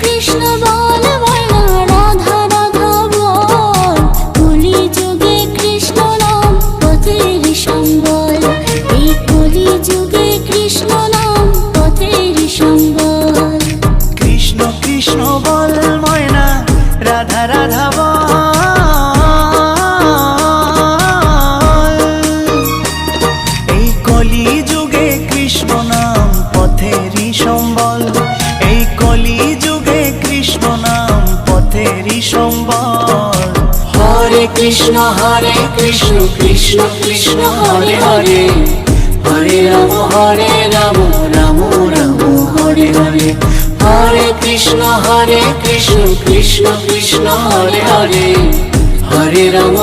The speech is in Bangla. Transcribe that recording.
কৃষ্ণ বল ময়না রাধা রাধা বল, কলি যুগে কৃষ্ণ নাম পথের সম্বল, এই কলি যুগে কৃষ্ণ নাম পথের সম্বল। কৃষ্ণ কৃষ্ণ বল ময়না রাধা রাধা বল, এই কলি যুগে কৃষ্ণ নাম পথেরই সম্বল, এই কলি যুগে কৃষ্ণ নাম পথেরই সম্বল। হরে কৃষ্ণ কৃষ্ণ কৃষ্ণ হরে হরে, হরে রাম রাম রাম হরে হরে। হরে কৃষ্ণ কৃষ্ণ কৃষ্ণ হরে হরে, হরে রাম